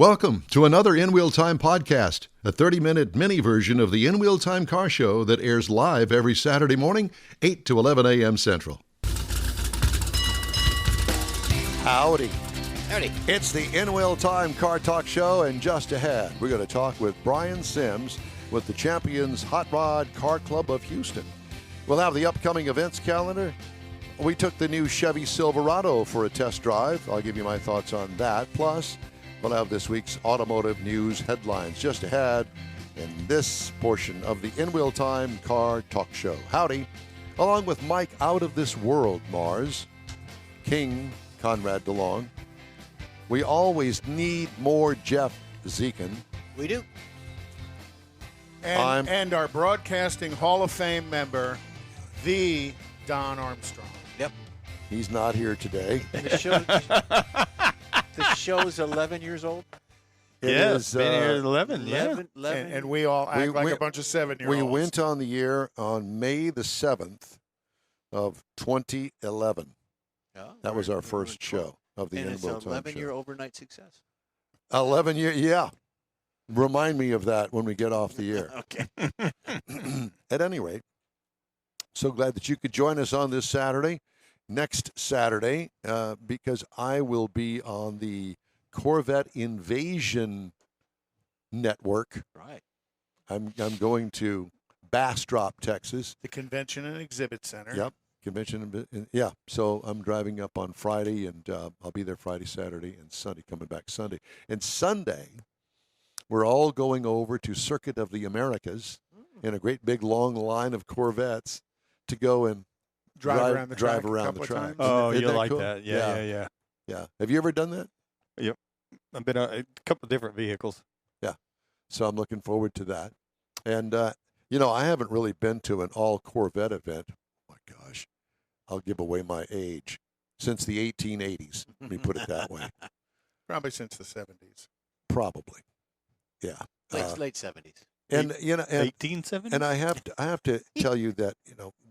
Welcome to another In Wheel Time podcast, a 30-minute mini version of the In Wheel Time car show that airs live every Saturday morning, 8 to 11 a.m. Central. Howdy. Howdy. It's the In Wheel Time Car Talk Show, and just ahead, we're going to talk with Brian Sims with the Champions Hot Rod Car Club of Houston. We'll have the upcoming events calendar. We took the new Chevy Silverado for a test drive. I'll give you my thoughts on that. Plus, we'll have this week's automotive news headlines just ahead in this portion of the In Wheel Time Car Talk Show. Howdy. Along with Mike Out of This World, Mars, King Conrad DeLong. We always need more Jeff Zekin. We do. And our Broadcasting Hall of Fame member, the Don Armstrong. Yep. He's not here today. The show's 11 years old. It Yes, is, been here at 11, yeah. 11. And we all act like a bunch of 7-year-olds. We went on the air on May the 7th of 2011. Oh, That was our we're first show of the and In it's Wheel an Time 11-year show. overnight success. 11 years, yeah. Remind me of that when we get off the air. Okay. At any rate, so glad that you could join us on this Saturday, next Saturday, because I will be on the Corvette Invasion Network. Right. I'm going to Bastrop, Texas. The Convention and Exhibit Center. Yep, convention. Yeah, so I'm driving up on Friday, and I'll be there Friday, Saturday, and Sunday, coming back Sunday. And Sunday, we're all going over to Circuit of the Americas in a great big long line of Corvettes to go and Drive around the track. the track. Oh, Isn't you that like cool? that. Yeah. Yeah. Have you ever done that? I've been on a couple of different vehicles. So I'm looking forward to that. And, I haven't really been to an all Corvette event. Oh, my gosh. I'll give away my age. Since the 1880s. Let me put it that way. Probably since the 70s. Probably. Yeah. Late 70s. And, 1870? and I have to tell you that,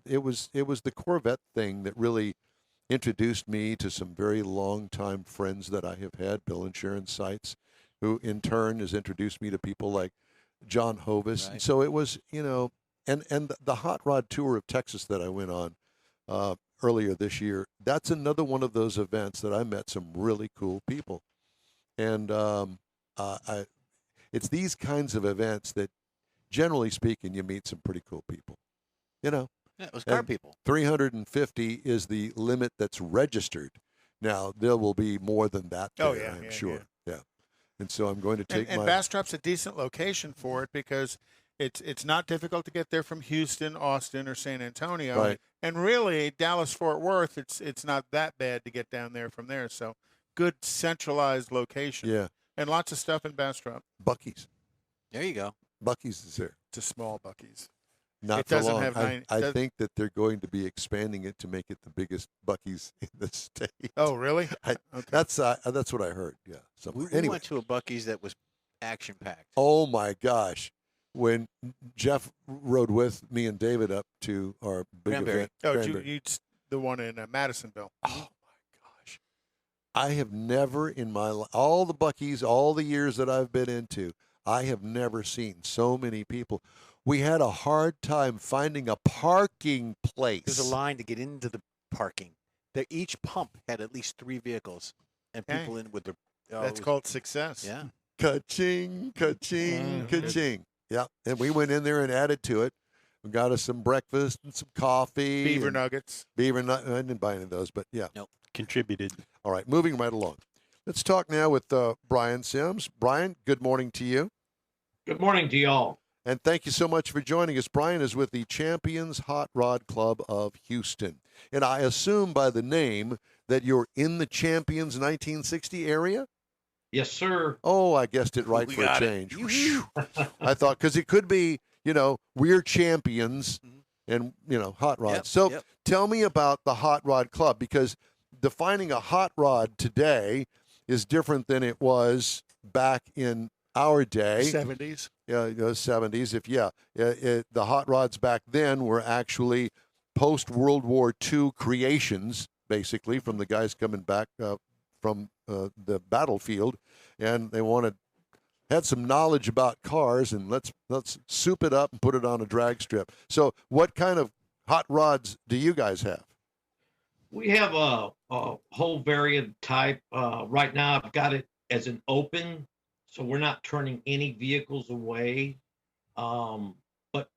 it was the Corvette thing that really introduced me to some very long-time friends that I have had, Bill Insurance Sites, who in turn has introduced me to people like John Hovis. Right. And so it was, and the Hot Rod Tour of Texas that I went on earlier this year, that's another one of those events that I met some really cool people. And it's these kinds of events that, generally speaking, you meet some pretty cool people. Yeah, it was car And people. 350 is the limit that's registered. Now, there will be more than that there, Oh, yeah, I'm yeah, sure. Yeah. And so I'm going to take And Bastrop's a decent location for it because it's not difficult to get there from Houston, Austin, or San Antonio. Right. And really, Dallas-Fort Worth, it's not that bad to get down there from there. So good centralized location. Yeah. And lots of stuff in Bastrop. Buc-ee's. There you go. Buc-ee's is there. It's a small Buc-ee's. Not It for doesn't long. have I think that they're going to be expanding it to make it the biggest Buc-ee's in the state. Oh, really? Okay. That's what I heard. Yeah. We, Somewhere. we Anyway. went to a Buc-ee's that was action-packed. Oh my gosh. When Jeff rode with me and David up to our big Cranberry. event. Oh, Cranberry. the one in Madisonville. Oh my gosh. I have never in my life, all the Buc-ee's, all the years that I've been into, I have never seen so many people. We had a hard time finding a parking place. There's a line to get into the parking. Each pump had at least 3 vehicles and people in with their. That's called success. Yeah. Ka-ching, ka-ching, ka-ching. Yeah, and we went in there and added to it. We got us some breakfast and some coffee. Beaver nuggets. I didn't buy any of those, but yeah. Nope. Contributed. All right, moving right along. Let's talk now with Brian Sims. Brian, good morning to you. Good morning to y'all. And thank you so much for joining us. Brian is with the Champions Hot Rod Club of Houston. And I assume by the name that you're in the Champions 1960 area? Yes, sir. Oh, I guessed it right We for a got it. change. Whew. I thought, because it could be, we're champions and, hot rods. Yep, So yep. tell me about the Hot Rod Club, because defining a hot rod today is different than it was back in our day. 70s. 70s. The hot rods back then were actually post-World War II creations, basically, from the guys coming back from the battlefield, and they had some knowledge about cars, and let's soup it up and put it on a drag strip. So what kind of hot rods do you guys have? We have a whole variant type. Right now, I've got it as an open, so we're not turning any vehicles away. But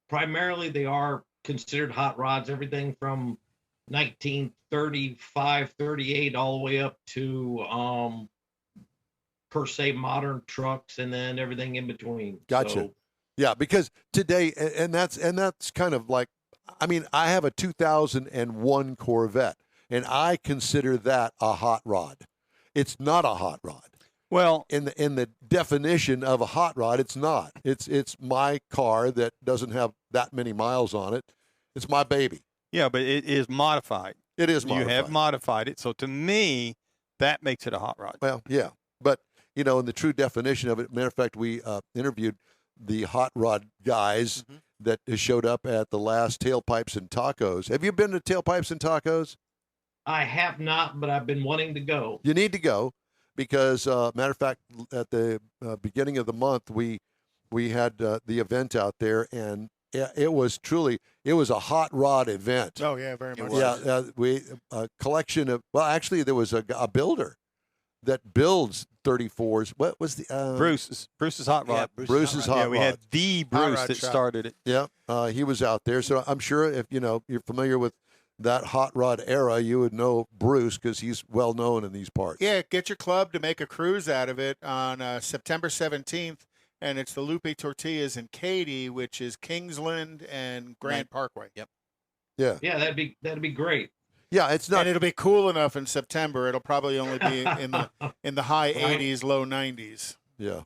primarily, they are considered hot rods, everything from 1935, 38, all the way up to per se modern trucks, and then everything in between. Gotcha. So, Yeah, because today, and that's kind of like, I mean, I have a 2001 Corvette, and I consider that a hot rod. It's not a hot rod. Well, In the definition of a hot rod, it's not. It's my car that doesn't have that many miles on it. It's my baby. yeah, but it is modified. It is modified. You have modified it. So to me, that makes it a hot rod. Well, yeah, but in the true definition of it, matter of fact, we interviewed the hot rod guys that showed up at the last Tailpipes and Tacos. Have you been to Tailpipes and Tacos? I have not, but I've been wanting to go. You need to go because, matter of fact, at the beginning of the month, we had the event out there, and it was a hot rod event. Oh yeah, very much. Yeah, we a collection of. Well, actually, there was a builder that builds 34s. What was the Bruce's hot rod. Yeah, Bruce's hot Yeah, rod? we had the Bruce rod that shop. started it. Yeah, he was out there. So I'm sure if you're familiar with that hot rod era, you would know Bruce because he's well known in these parts. Yeah, get your club to make a cruise out of it on September 17th, and it's the Lupe Tortillas in Katy, which is Kingsland and Grand Parkway. Yep. Yeah, Yeah, that'd be great. yeah. It's not. And it'll be cool enough in September. It'll probably only be in the high Right. 80s, low 90s. Yeah,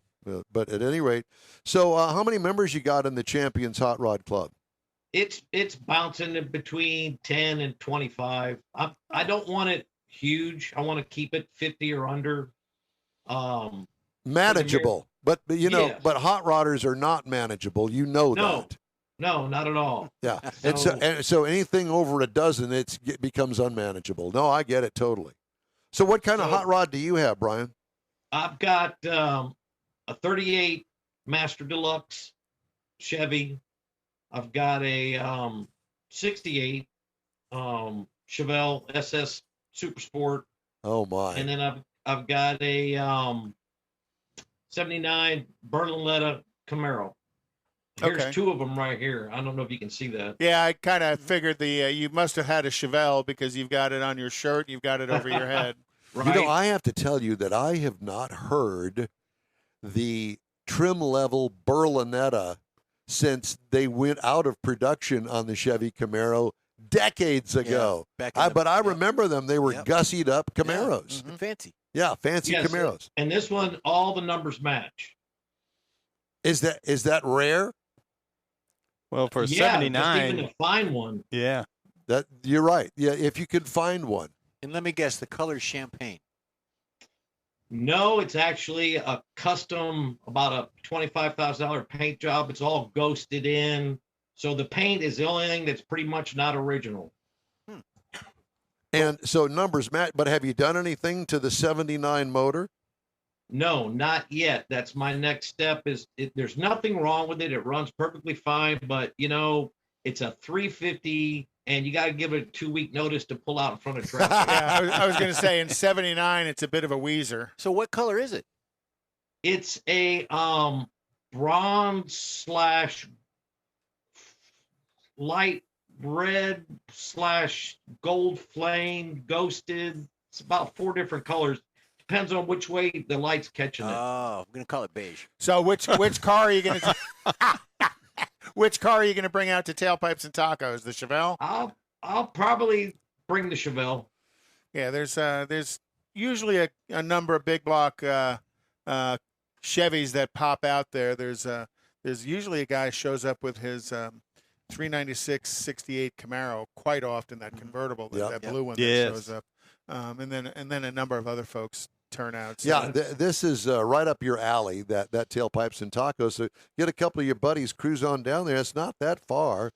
but at any rate, so how many members you got in the Champions Hot Rod Club? It's bouncing in between 10 and 25. I don't want it huge. I want to keep it 50 or under. Manageable, but Yes. but hot rodders are not manageable. You know No. that. No, not at all. Yeah, So- and so anything over a dozen, it becomes unmanageable. No, I get it totally. So what kind of So- hot rod do you have, Brian? I've got a 38 Master Deluxe Chevy. I've got a 68 Chevelle SS Super Sport, Oh my! and then I've got a 79 Berlinetta Camaro. Here's Okay. two of them right here. I don't know if you can see that. Yeah, I kind of figured you must have had a Chevelle because you've got it on your shirt, you've got it over your head. Right? I have to tell you that I have not heard the trim level Berlinetta since they went out of production on the Chevy Camaro decades ago. back in the- But I yep. remember them. They were Yep. gussied up Camaros. Fancy. Yeah, fancy Yes, Camaros. and this one, all the numbers match. Is that rare? Well, for a Yeah, just 79, even to find one. yeah. That you're right. Yeah, if you could find one. And let me guess, the color's champagne. No, it's actually a custom, about a $25,000 paint job. It's all ghosted in. So the paint is the only thing that's pretty much not original. And so numbers match. But have you done anything to the 79 motor? No, not yet. That's my next step. There's nothing wrong with it. It runs perfectly fine, but it's a 350, and you got to give it a 2-week notice to pull out in front of traffic. Yeah, I was going to say in 79, it's a bit of a wheezer. So what color is it? It's a bronze / light red / gold flame ghosted. It's about 4 different colors. Depends on which way the light's catching it. Oh, I'm going to call it beige. So which car are you going to which car are you going to bring out to Tailpipes and Tacos? The Chevelle? I'll probably bring the Chevelle. Yeah, there's usually a number of big block Chevys that pop out there. There's usually a guy shows up with his 396 68 Camaro quite often, that convertible, that blue one that Yes. shows up. And then a number of other folks turn out. So Yeah, this is right up your alley, that Tailpipes and Tacos. So get a couple of your buddies, cruise on down there. It's not that far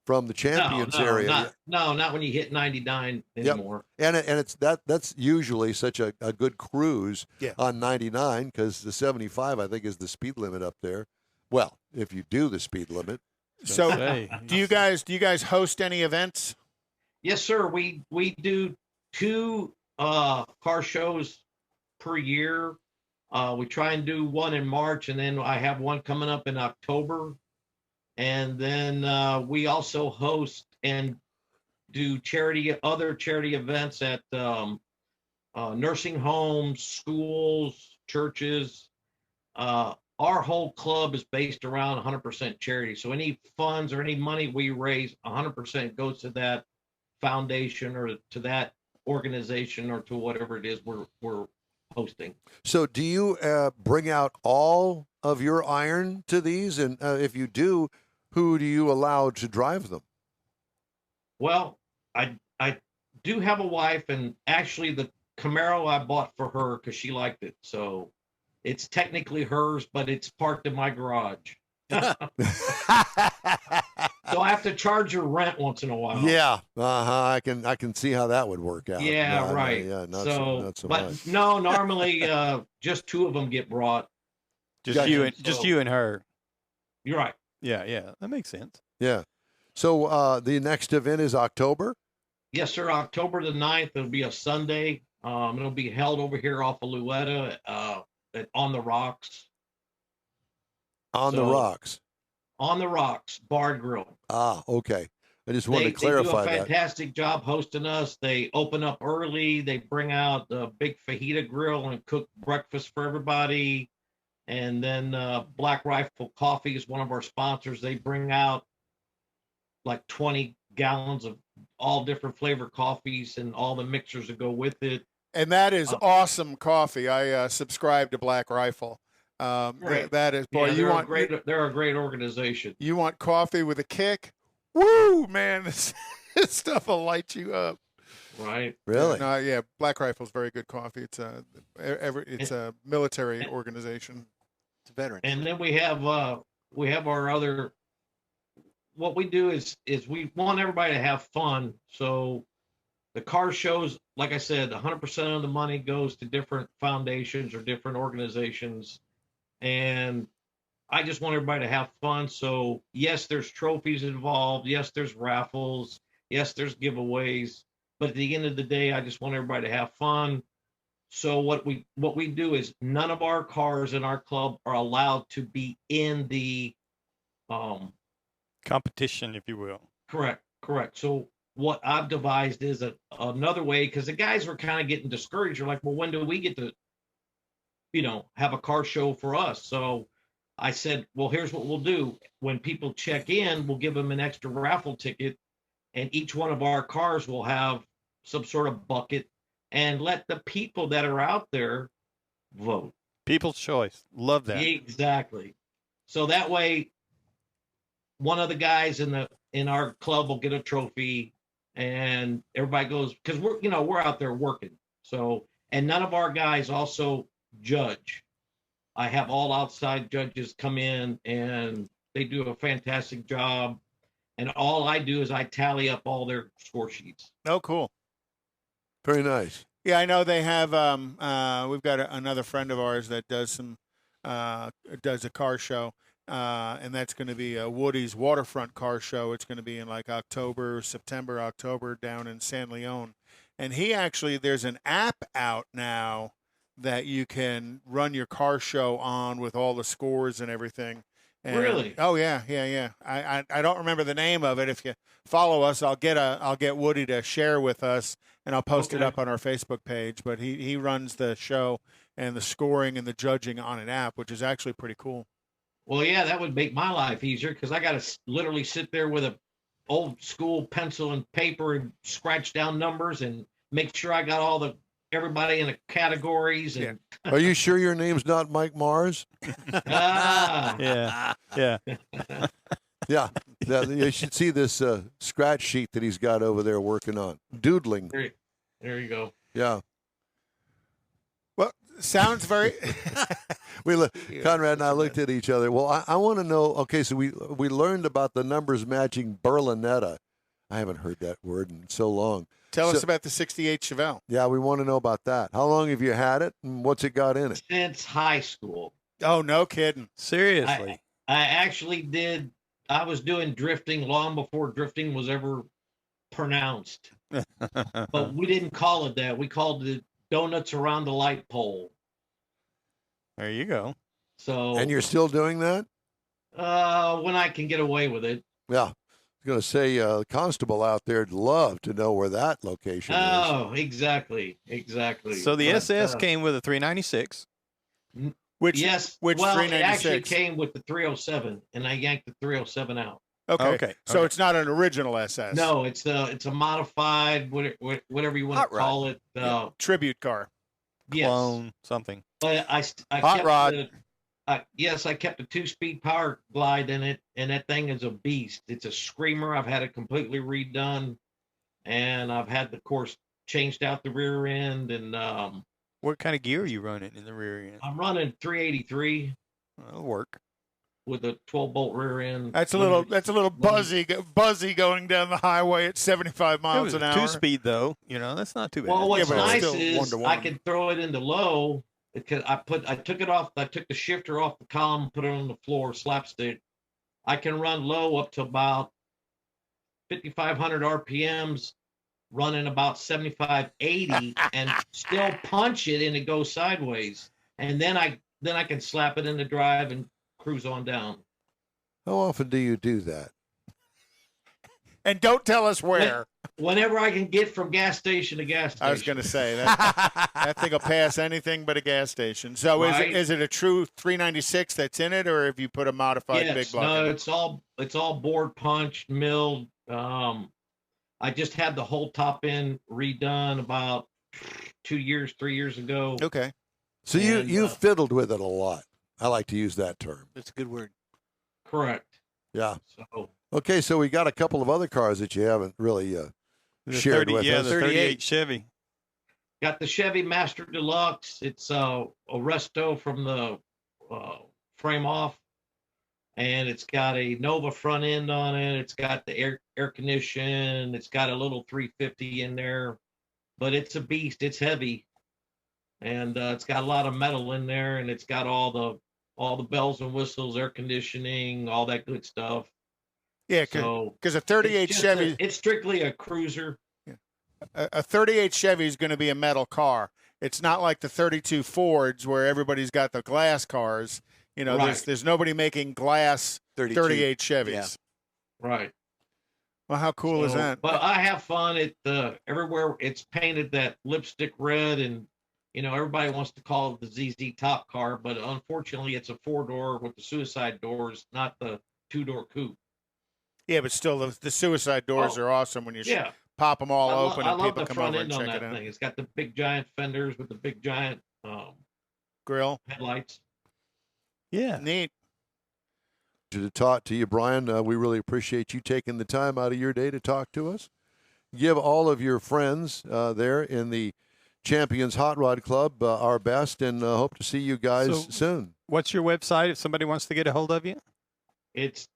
from the Champions area. Not when you hit 99 anymore. And it's that's usually such a good cruise Yeah. on 99 because the 75 I think is the speed limit up there. Well, if you do the speed limit. So, Hey. do you guys host any events? Yes, sir. We do 2 car shows per year. We try and do one in March, and then I have one coming up in October. And then we also host and do other charity events at nursing homes, schools, churches. Our whole club is based around 100% charity. So any funds or any money we raise, 100% goes to that foundation or to that organization or to whatever it is we're hosting. So do you bring out all of your iron to these? And if you do, who do you allow to drive them? Well, I do have a wife, and actually the Camaro I bought for her because she liked it. So it's technically hers, but it's parked in my garage. So I have to charge her rent once in a while. Yeah, I can see how that would work out. Yeah, No, right. Yeah, not so but much. no, normally just 2 of them get brought. Just you and her. You're right. Yeah, that makes sense. Yeah. So the next event is October? Yes, sir. October the 9th. It'll be a Sunday. It'll be held over here off of Luetta on the Rocks. On the Rocks. On the Rocks Bar and Grill. Ah, okay. I just wanted to clarify They do a that. fantastic job hosting us. They open up early. They bring out the big fajita grill and cook breakfast for everybody. And then Black Rifle Coffee is one of our sponsors. They bring out like 20 gallons of all different flavor coffees and all the mixers that go with it. And that is awesome coffee. I subscribe to Black Rifle. Right. That is, boy, Yeah, they're a great organization. You want coffee with a kick? Woo, man, this stuff will light you up. Right. Really? No, yeah, Black Rifle is very good coffee. It's a military organization. It's a veteran. And then we have our other. What we do is we want everybody to have fun. So the car shows, like I said, 100% of the money goes to different foundations or different organizations. And I just want everybody to have fun. So yes, there's trophies involved. Yes, there's raffles. Yes, there's giveaways. But at the end of the day, I just want everybody to have fun. So what we do is none of our cars in our club are allowed to be in the Competition, if you will. Correct. So what I've devised is another way, because the guys were kind of getting discouraged. They're like, well, when do we get to, have a car show for us? So I said, well, here's what we'll do. When people check in, we'll give them an extra raffle ticket, and each one of our cars will have some sort of bucket, and let the people that are out there vote. People's choice. Love that. Exactly. So that way, one of the guys in our club will get a trophy, and everybody goes, because we're out there working. So, and none of our guys also judge. I have all outside judges come in, and they do a fantastic job. And all I do is I tally up all their score sheets. Oh, cool. Very nice. Yeah, I know they have. We've got another friend of ours that does a car show, and that's going to be Woody's Waterfront Car Show. It's going to be in like September, October, down in San Leon. And there's an app out now that you can run your car show on with all the scores and everything. And, Really? Oh yeah. I don't remember the name of it. If you follow us, I'll get Woody to share with us, and I'll post it up on our Facebook page. But he runs the show and the scoring and the judging on an app, which is actually pretty cool. Well, yeah, that would make my life easier, because I got to literally sit there with a old school pencil and paper and scratch down numbers and make sure I got everybody in the categories. And Are you sure your name's not Mike Mars? Yeah. Yeah. You should see this scratch sheet that he's got over there working on. Doodling. There you go. Yeah. Well, Sounds very. Conrad and I looked at each other. Well, I want to know. Okay, so we learned about the numbers matching Berlinetta. I haven't heard that word in so long. Tell us about the '68 Chevelle. Yeah, we want to know about that. How long have you had it, and what's it got in it? Since high school. Oh, no kidding. Seriously. I actually did. I was doing drifting long before drifting was ever pronounced. But we didn't call it that. We called it donuts around the light pole. There you go. So. And you're still doing that? When I can get away with it. Yeah. I was going to say, the constable out there'd love to know where that location is. Oh, exactly. So the SS came with a 396. Which well, 396? It actually came with the 307, and I yanked the 307 out. Okay. So it's not an original SS. No, it's a modified, whatever you want to call it. Tribute car. Yes. Clone, something. But I Hot kept rod. Yes, I kept a 2-speed power glide in it, and that thing is a beast. It's a screamer. I've had it completely redone, and I've had the course changed out the rear end. And what kind of gear are you running in the rear end? I'm running 383 That'll work. with a 12-bolt rear end. That's a little buzzy going down the highway at 75 miles an hour. 2-speed though. That's not too bad. Well, what's but it's nice still is 1-to-1. I can throw it into low because I took it off. I took the shifter off the column, put it on the floor, slapstick. I can run low up to about 5,500 RPMs, running about 75, 80, and still punch it and it goes sideways. And then I can slap it in the drive and cruise on down. How often do you do that? And don't tell us where. Whenever I can get from gas station to gas station. I was going to say that thing will pass anything but a gas station. So Right. is it a true 396 that's in it, or have you put a modified big block? No, in it? it's all board punched, milled. I just had the whole top end redone about 3 years ago. Okay. So you fiddled with it a lot. I like to use that term. That's a good word. Correct. Yeah. So Okay, so we got a couple of other cars that you haven't really shared with the us. 38 Chevy. got the Chevy Master Deluxe. It's a resto from the frame off, and it's got a Nova front end on it. It's got the air condition. It's got a little 350 in there, but it's a beast. It's heavy, and it's got a lot of metal in there, and it's got all the bells and whistles, air conditioning, all that good stuff. Yeah, So because a 38 it's just Chevy, it's strictly a cruiser. a 38 Chevy is going to be a metal car. It's not like the 32 Fords where everybody's got the glass cars. Right. There's nobody making glass 38 Chevys. Yeah. Right. Well, how cool is So, that? But I have fun at everywhere. It's painted that lipstick red, and everybody wants to call it the ZZ Top car, but unfortunately, it's a 4-door with the suicide doors, not the 2-door coupe. Yeah, but still, the suicide doors are awesome when you Yeah, pop them all open I and love people the come front over and end on check it that out. thing. It's got the big giant fenders with the big giant Grill, headlights. Yeah. neat. To talk to you, Brian. We really appreciate you taking the time out of your day to talk to us. Give all of your friends there in the Champions Hot Rod Club our best, and hope to see you guys soon. What's your website if somebody wants to get a hold of you? It's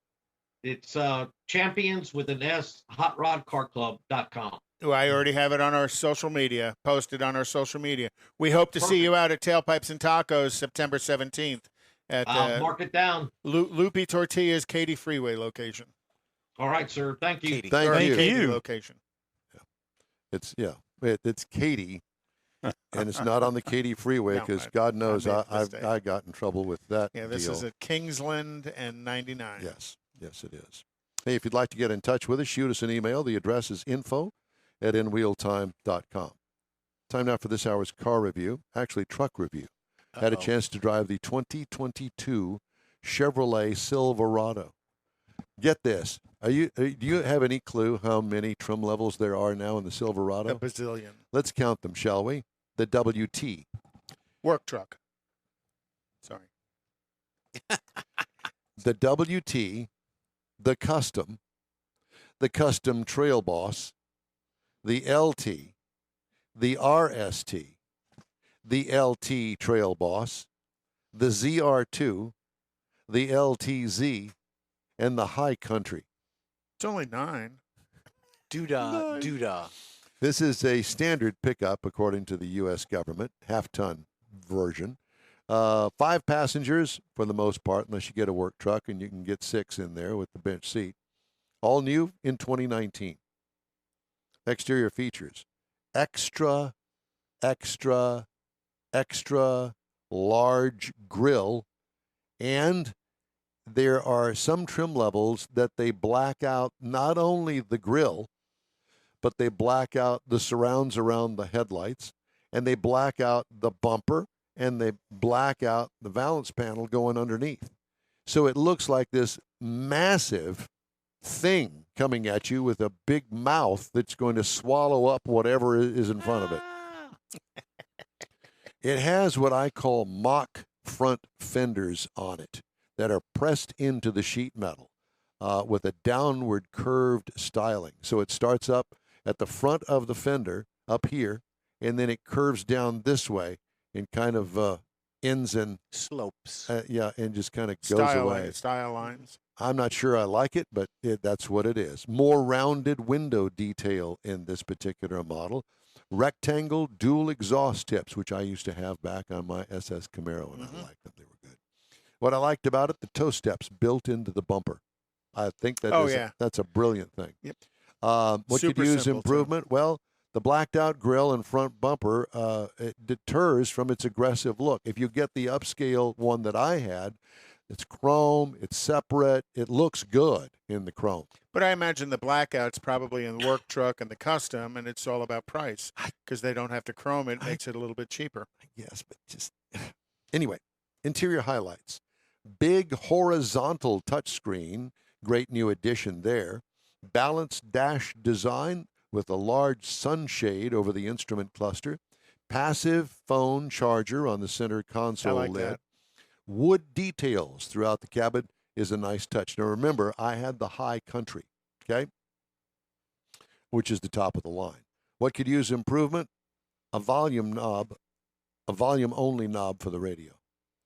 champions with an S hotrodcarclub.com. I already have it on our social media, posted on our social media. We hope to see you out at Tailpipes and Tacos September 17th at Mark it down. Loopy Tortillas Katy Freeway location. All right, sir. Thank you. Katie. Thank you. Katy location. It's Katy, and it's not on the Katy Freeway No, because I God knows made a I mistake. got in trouble with that. Yeah, this deal. is at Kingsland and 99. Yes, it is. Hey, if you'd like to get in touch with us, shoot us an email. The address is info@inwheeltime.com. Time now for this hour's car review, actually truck review. Had a chance to drive the 2022 Chevrolet Silverado. Get this. Do you have any clue how many trim levels there are now in the A Silverado? bazillion. Let's count them, shall we? The WT, Work truck. Sorry. the WT, the Custom Trail Boss, the LT, the RST, the LT Trail Boss, the ZR2, the LTZ, and the High Country. It's only 9. Doodah, doodah. This is a standard pickup according to the U.S. government, half-ton version. 5 passengers for the most part, unless you get a work truck, and you can get 6 in there with the bench seat. All new in 2019. Exterior features: extra large grille, and there are some trim levels that they black out not only the grille, but they black out the surrounds around the headlights, and they black out the bumper, and they black out the valance panel going underneath. So it looks like this massive thing coming at you with a big mouth that's going to swallow up whatever is in front of it. It has what I call mock front fenders on it that are pressed into the sheet metal with a downward curved styling. So it starts up at the front of the fender up here, and then it curves down this way and kind of ends and Slopes. and just kind of goes away. Style lines. I'm not sure I like it, but that's what it is. More rounded window detail in this particular model. Rectangle dual exhaust tips, which I used to have back on my SS Camaro, and I liked them. They were good. What I liked about it, the toe steps built into the bumper. I think that's a brilliant thing. Yep. What Super could use simple, too. improvement? Well, the blacked out grille and front bumper, it deters from its aggressive look. If you get the upscale one that I had, it's chrome, it's separate, it looks good in the chrome. But I imagine the blackout's probably in the work truck and the custom, and it's all about price because they don't have to chrome it. Makes it a little bit cheaper. Yes, but just anyway, interior highlights. Big horizontal touchscreen, great new addition there. Balanced dash design with a large sunshade over the instrument cluster. Passive phone charger on the center console like lid. that. Wood details throughout the cabin is a nice touch. Now remember, I had the High Country, okay, which is the top of the line. What could use improvement? A volume only knob for the radio.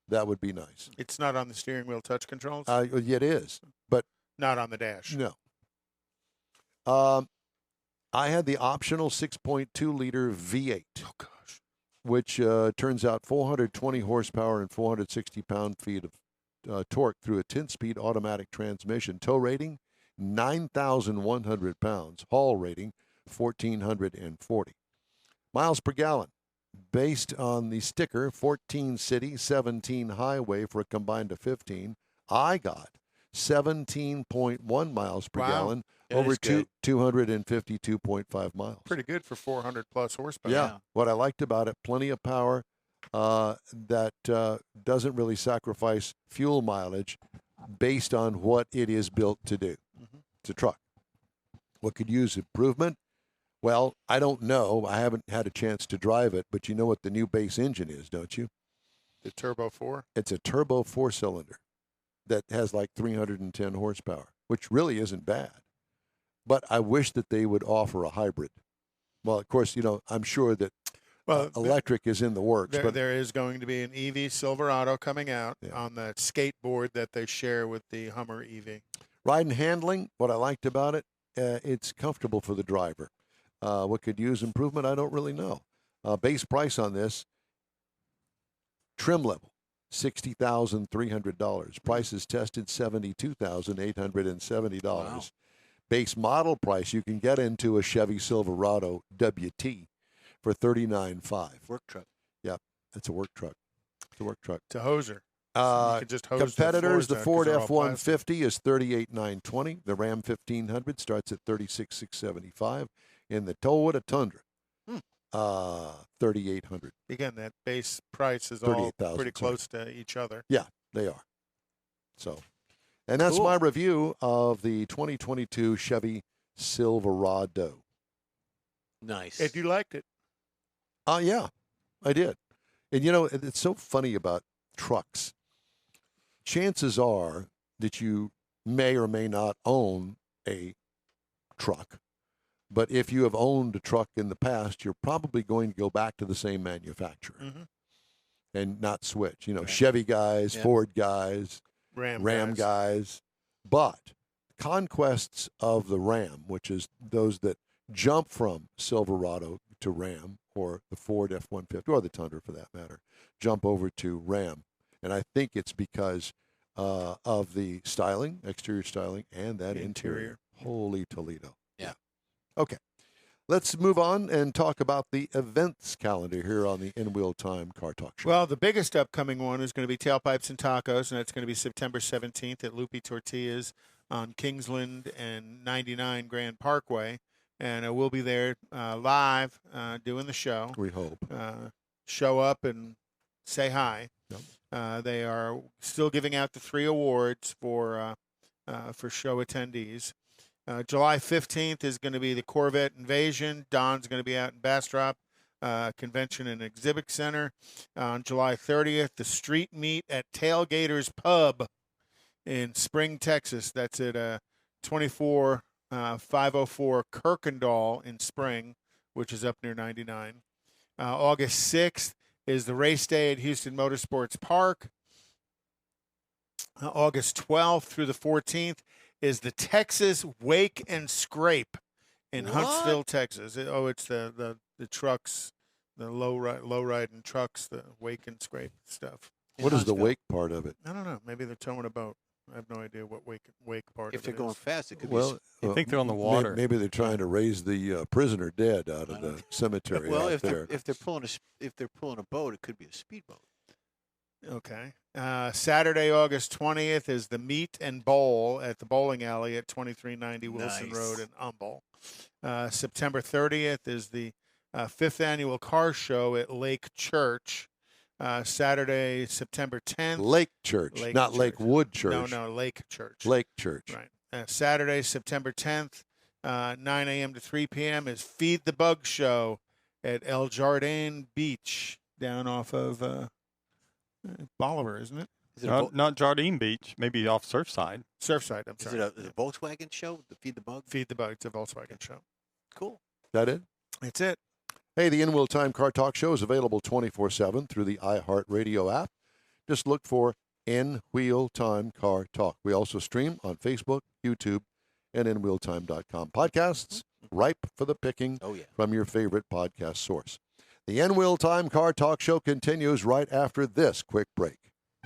That would be nice. It's not on the steering wheel touch controls. It is, but Not on the dash. no. I had the optional 6.2 liter V8. Oh gosh. Which turns out 420 horsepower and 460 pound-feet of torque through a 10-speed automatic transmission. Tow rating, 9,100 pounds. Haul rating, 1,440. Miles per gallon, based on the sticker, 14 city, 17 highway for a combined of 15. I got 17.1 miles per Wow. gallon That over is good. 252.5 miles. Pretty good for 400 plus horsepower. Yeah. What I liked about it, plenty of power that doesn't really sacrifice fuel mileage based on what it is built to do. It's a truck. What could use improvement? Well, I don't know. I haven't had a chance to drive it, but you know what the new base engine is, don't you? The Turbo 4. It's a turbo 4-cylinder that has like 310 horsepower, which really isn't bad. But I wish that they would offer a hybrid. Well, of course, I'm sure that electric is in the works. But There is going to be an EV Silverado coming out on the skateboard that they share with the Hummer EV. ride and handling, what I liked about it, it's comfortable for the driver. What could use improvement, I don't really know. Base price on this, trim level, $60,300. Prices tested, $72,870. Wow. Base model price, you can get into a Chevy Silverado WT for $39,500. Work truck. Yep, it's a work truck. It's a work truck. It's a hoser. You could just hose the Competitors, the floors Ford down 'cause they're all plastic. F-150 is $38,920. The Ram 1500 starts at $36,675. And the Toyota Tundra, $3,800. Again, that base price is all 38,000, pretty close to each other. Yeah, they are. So, and that's Cool. my review of the 2022 Chevy Silverado. Nice. If you liked it. Yeah, I did. And it's so funny about trucks. Chances are that you may or may not own a truck, But if you have owned a truck in the past, you're probably going to go back to the same manufacturer and not switch. You know, Chevy guys, Ford guys, Ram guys. But conquests of the Ram, which is those that jump from Silverado to Ram, or the Ford F-150, or the Tundra for that matter, jump over to Ram. And I think it's because of the styling, exterior styling, and that interior. Holy Toledo. Yeah. Okay. Let's move on and talk about the events calendar here on the In Wheel Time Car Talk Show. Well, the biggest upcoming one is going to be Tailpipes and Tacos, and that's going to be September 17th at Loopy Tortillas on Kingsland and 99 Grand Parkway. And we'll be there live doing the show. We hope. Show up and say hi. Yep. They are still giving out the 3 awards for show attendees. July 15th is going to be the Corvette Invasion. Don's going to be out in Bastrop Convention and Exhibit Center. On July 30th, the street meet at Tailgaters Pub in Spring, Texas. That's at 24504 Kirkendall in Spring, which is up near 99. August 6th is the race day at Houston Motorsports Park. August 12th through the 14th is the Texas Wake and Scrape in Huntsville, Texas. It's the trucks, the low riding trucks, the wake and scrape stuff. What is the wake part of it? I don't know. Maybe they're towing a boat. I have no idea what wake part. If they're going fast, it could be. Well, I think they're on the water. Maybe they're trying to raise the prisoner dead out of the cemetery. Well, out if there. they're pulling a boat, it could be a speedboat. Okay. Saturday, August 20th is the Meet and Bowl at the bowling alley at 2390 Wilson Road in Humble. September 30th is the 5th annual car show at Lake Church. Saturday, September 10th. Lake Church, not Church. Lakewood Church. No, Lake Church. Lake Church. Right. Saturday, September 10th, 9 a.m. to 3 p.m. is Feed the Bug Show at El Jardin Beach down off of Bolivar, isn't it? Is it Not Jardine Beach, maybe off Surfside. Surfside, I'm is sorry. it a Volkswagen show? The Feed the Bug? Feed the Bug. It's a Volkswagen show. Cool. That it? It's it. Hey, the In Wheel Time Car Talk Show is available 24/7 through the iHeart Radio app. Just look for In Wheel Time Car Talk. We also stream on Facebook, YouTube, and InWheelTime.com. Podcasts ripe for the picking from your favorite podcast source. The In Wheel Time Car Talk Show continues right after this quick break.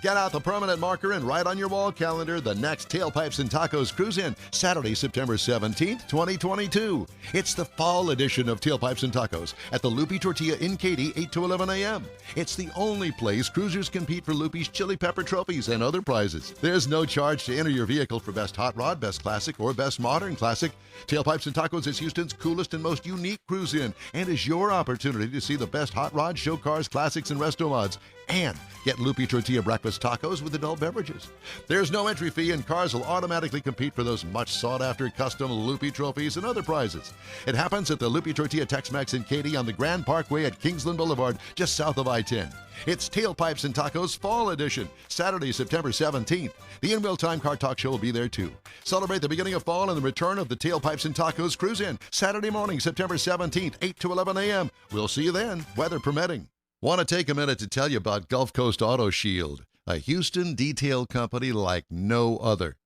Get out the permanent marker and write on your wall calendar the next Tailpipes and Tacos Cruise-In, Saturday, September 17th, 2022. It's the fall edition of Tailpipes and Tacos at the Loopy Tortilla in Katy, 8 to 11 a.m. It's the only place cruisers compete for Loopy's Chili Pepper trophies and other prizes. There's no charge to enter your vehicle for Best Hot Rod, Best Classic, or Best Modern Classic. Tailpipes and Tacos is Houston's coolest and most unique cruise-in and is your opportunity to see the best hot rod, show cars, classics, and resto mods. And get Loopy Tortilla breakfast tacos with adult beverages. There's no entry fee, and cars will automatically compete for those much sought-after custom Loopy trophies and other prizes. It happens at the Loopy Tortilla Tex-Mex in Katy on the Grand Parkway at Kingsland Boulevard, just south of I-10. It's Tailpipes and Tacos Fall Edition, Saturday, September 17th. The In Wheel Time Car Talk Show will be there, too. Celebrate the beginning of fall and the return of the Tailpipes and Tacos Cruise-In, Saturday morning, September 17th, 8 to 11 a.m. We'll see you then, weather permitting. Want to take a minute to tell you about Gulf Coast Auto Shield, a Houston detail company like no other.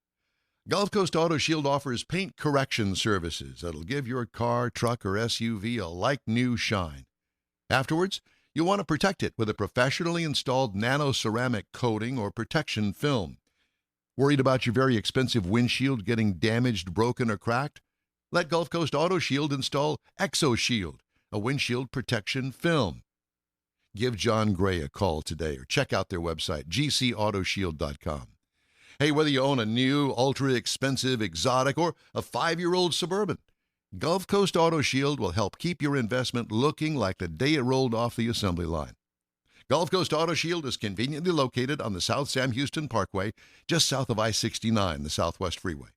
Gulf Coast Auto Shield offers paint correction services that'll give your car, truck, or SUV a like-new shine. Afterwards, you'll want to protect it with a professionally installed nano-ceramic coating or protection film. Worried about your very expensive windshield getting damaged, broken, or cracked? Let Gulf Coast Auto Shield install ExoShield, a windshield protection film. Give John Gray a call today or check out their website, gcautoshield.com. Hey, whether you own a new, ultra-expensive, exotic, or a 5-year-old Suburban, Gulf Coast Auto Shield will help keep your investment looking like the day it rolled off the assembly line. Gulf Coast Auto Shield is conveniently located on the South Sam Houston Parkway, just south of I-69, the Southwest Freeway.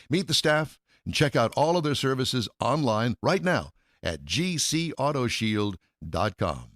Meet the staff and check out all of their services online right now at gcautoshield.com.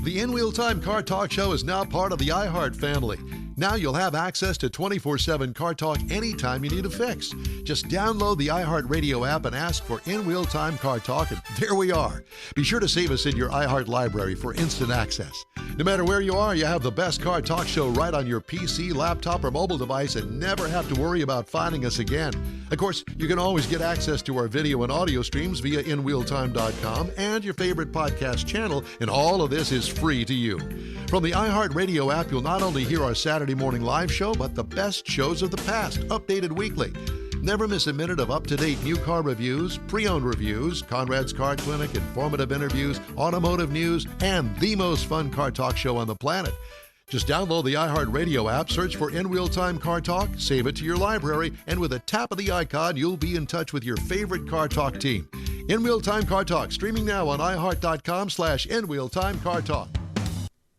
The In Wheel Time Car Talk Show is now part of the iHeart family. Now you'll have access to 24/7 Car Talk anytime you need a fix. Just download the iHeart Radio app and ask for In-Wheel Time Car Talk, and there we are. Be sure to save us in your iHeart library for instant access. No matter where you are, you have the best Car Talk show right on your PC, laptop, or mobile device and never have to worry about finding us again. Of course, you can always get access to our video and audio streams via InWheelTime.com and your favorite podcast channel, and all of this is free to you. From the iHeart Radio app, you'll not only hear our Saturday morning live show, but the best shows of the past, updated weekly. Never miss a minute of up-to-date new car reviews, pre-owned reviews, Conrad's Car Clinic, informative interviews, automotive news, and the most fun car talk show on the planet. Just download the iHeart Radio app, search for In-Wheel Time Car Talk, save it to your library, and with a tap of the icon, you'll be in touch with your favorite Car Talk team. In-Wheel Time Car Talk, streaming now on iHeart.com/In-Wheel Time Car Talk.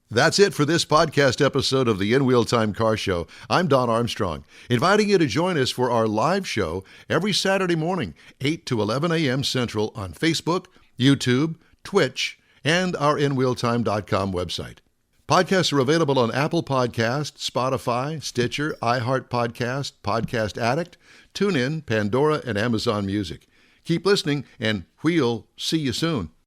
That's it for this podcast episode of the In-Wheel Time Car Show. I'm Don Armstrong, inviting you to join us for our live show every Saturday morning, 8 to 11 a.m. Central on Facebook, YouTube, Twitch, and our InWheelTime.com website. Podcasts are available on Apple Podcasts, Spotify, Stitcher, iHeart Podcast, Podcast Addict, TuneIn, Pandora, and Amazon Music. Keep listening, and we'll see you soon.